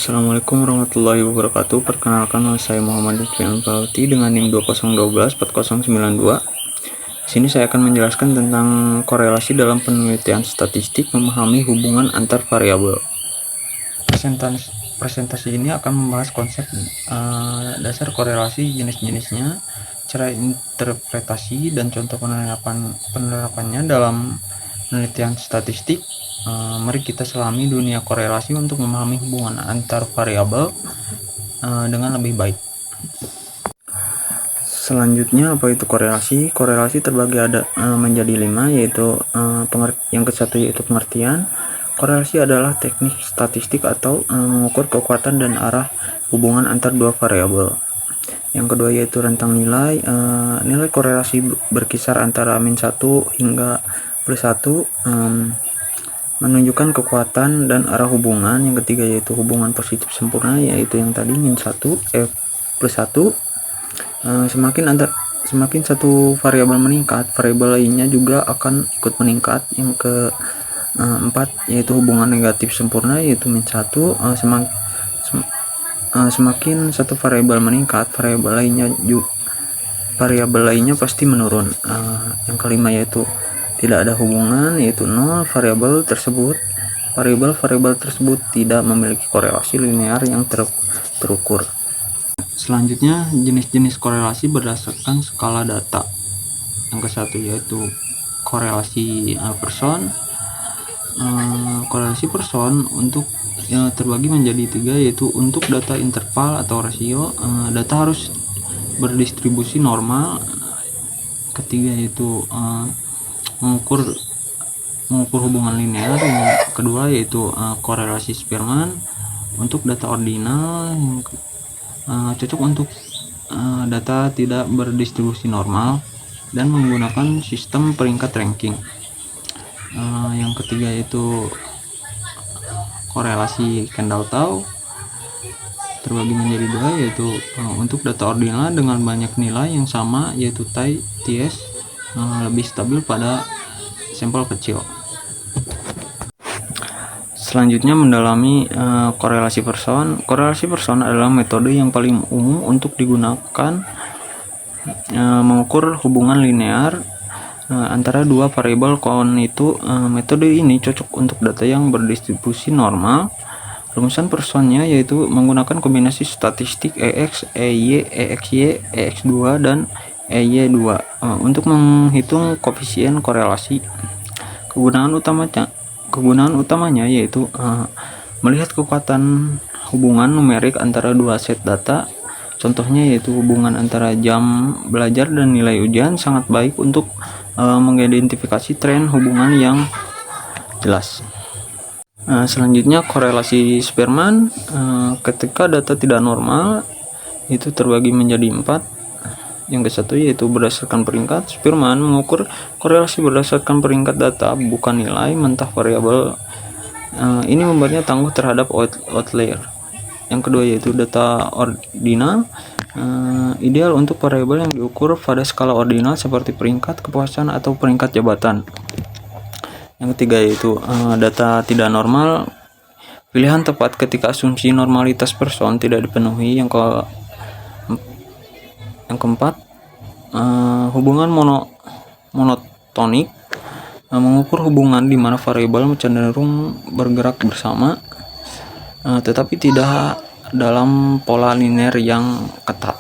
Assalamualaikum warahmatullahi wabarakatuh. Perkenalkan, nama saya Muhammad Lutfi Anfalti dengan NIM 20124092. Di sini saya akan menjelaskan tentang korelasi dalam penelitian statistik memahami hubungan antar variabel. Presentasi ini akan membahas konsep dasar korelasi, jenis-jenisnya, cara interpretasi dan contoh penerapannya dalam penelitian statistik. Mari kita selami dunia korelasi untuk memahami hubungan antar variabel dengan lebih baik. Selanjutnya, apa itu korelasi? Korelasi terbagi menjadi 5, yaitu yang ke-1 yaitu pengertian. Korelasi adalah teknik statistik atau mengukur kekuatan dan arah hubungan antar dua variabel. Yang kedua yaitu rentang nilai. Nilai korelasi berkisar antara -1 hingga +1, menunjukkan kekuatan dan arah hubungan. Yang ketiga yaitu hubungan positif sempurna, yaitu yang tadi +1. Semakin satu variabel meningkat, variabel lainnya juga akan ikut meningkat. Yang keempat yaitu hubungan negatif sempurna, yaitu -1. Semakin satu variabel meningkat, variabel lainnya pasti menurun. Yang kelima yaitu tidak ada hubungan, yaitu 0. Variabel tersebut tidak memiliki korelasi linear yang terukur. Selanjutnya, jenis-jenis korelasi berdasarkan skala data. Yang ke-1 yaitu korelasi person. Korelasi person untuk terbagi menjadi 3, yaitu untuk data interval atau rasio. Data harus berdistribusi normal. Ketiga yaitu mengukur hubungan linear. Yang kedua yaitu korelasi Spearman untuk data ordinal, cocok untuk data tidak berdistribusi normal dan menggunakan sistem peringkat ranking. Yang ketiga yaitu korelasi Kendall-Tau, terbagi menjadi 2, yaitu untuk data ordinal dengan banyak nilai yang sama, yaitu TS, lebih stabil pada sampel kecil. Selanjutnya, mendalami korelasi person. Korelasi person adalah metode yang paling umum untuk digunakan mengukur hubungan linear antara dua variabel itu. Metode ini cocok untuk data yang berdistribusi normal. Rumusan personnya yaitu menggunakan kombinasi statistik EX, EY, EXY, EX2 dan EY2 untuk menghitung koefisien korelasi. Kegunaan utamanya yaitu melihat kekuatan hubungan numerik antara dua set data. Contohnya yaitu hubungan antara jam belajar dan nilai ujian sangat baik untuk mengidentifikasi tren hubungan yang jelas. Selanjutnya, korelasi Spearman. Ketika data tidak normal, itu terbagi menjadi 4. Yang ke-1 yaitu berdasarkan peringkat. Spearman mengukur korelasi berdasarkan peringkat data, bukan nilai mentah variabel. Ini membuatnya tangguh terhadap outlier. Yang kedua yaitu data ordinal. Ideal untuk variabel yang diukur pada skala ordinal seperti peringkat kepuasan atau peringkat jabatan. Yang ketiga yaitu data tidak normal. Pilihan tepat ketika asumsi normalitas person tidak dipenuhi. Yang keempat, hubungan monotonik. Mengukur hubungan di mana variabel cenderung bergerak bersama, tetapi tidak dalam pola linear yang ketat.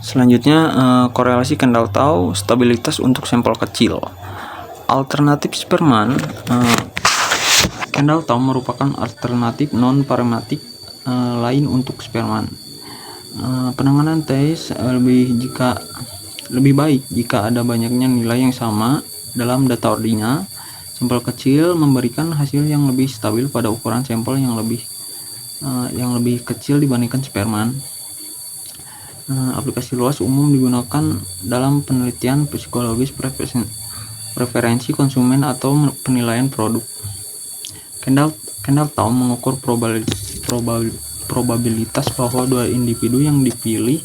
Selanjutnya, korelasi Kendall-Tau, stabilitas untuk sampel kecil. Alternatif Spearman. Kendall-Tau merupakan alternatif non-parametik lain untuk Spearman. Penanganan tes lebih baik jika ada banyaknya nilai yang sama dalam data ordinal. Sampel kecil memberikan hasil yang lebih stabil pada ukuran sampel yang lebih kecil dibandingkan Spearman. Aplikasi luas umum digunakan dalam penelitian psikologis, preferensi konsumen atau penilaian produk. Kendall-Tau mengukur probabilitas bahwa dua individu yang dipilih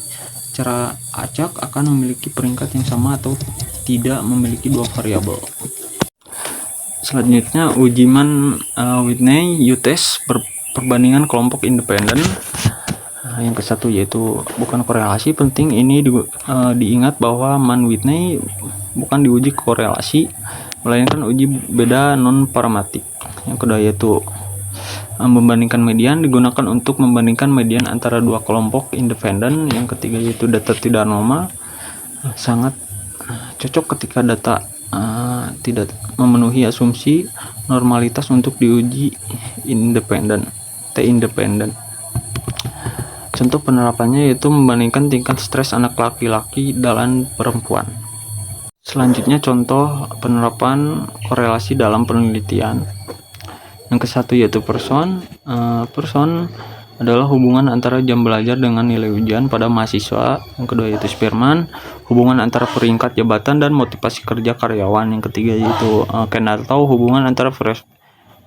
secara acak akan memiliki peringkat yang sama atau tidak memiliki dua variabel. Selanjutnya, uji Mann-Whitney U-test perbandingan kelompok independen. Yang ke satu yaitu bukan korelasi. Penting ini diingat bahwa Mann-Whitney bukan diuji korelasi, melainkan uji beda non paramatik. Yang kedua yaitu membandingkan median, digunakan untuk membandingkan median antara dua kelompok independen. Yang ketiga yaitu data tidak normal, sangat cocok ketika data tidak memenuhi asumsi normalitas untuk diuji independen, T-independen. Contoh penerapannya yaitu membandingkan tingkat stres anak laki-laki dan perempuan. Selanjutnya contoh penerapan korelasi dalam penelitian. Yang ke satu yaitu person. Person adalah hubungan antara jam belajar dengan nilai ujian pada mahasiswa. Yang kedua yaitu Spearman, hubungan antara peringkat jabatan dan motivasi kerja karyawan. Yang ketiga yaitu Kenartau, hubungan antara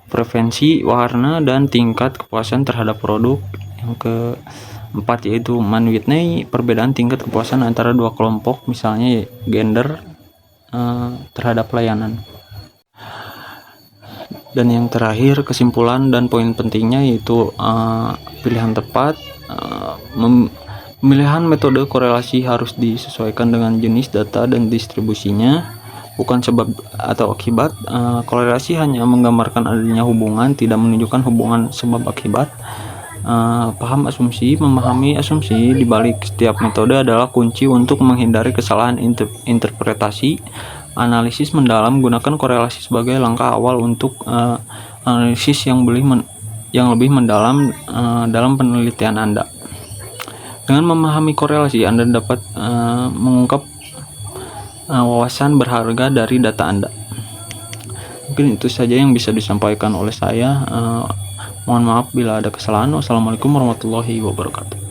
preferensi warna dan tingkat kepuasan terhadap produk. Yang keempat yaitu Mann-Whitney, perbedaan tingkat kepuasan antara dua kelompok, misalnya gender terhadap pelayanan. Dan yang terakhir kesimpulan dan poin pentingnya yaitu pilihan tepat. Pemilihan metode korelasi harus disesuaikan dengan jenis data dan distribusinya, bukan sebab atau akibat. Korelasi hanya menggambarkan adanya hubungan, tidak menunjukkan hubungan sebab akibat. Paham asumsi, memahami asumsi di balik setiap metode adalah kunci untuk menghindari kesalahan interpretasi. Analisis mendalam, gunakan korelasi sebagai langkah awal untuk analisis yang lebih mendalam dalam penelitian Anda. Dengan memahami korelasi, Anda dapat mengungkap wawasan berharga dari data Anda. Mungkin itu saja yang bisa disampaikan oleh saya. Mohon maaf bila ada kesalahan. Wassalamualaikum warahmatullahi wabarakatuh.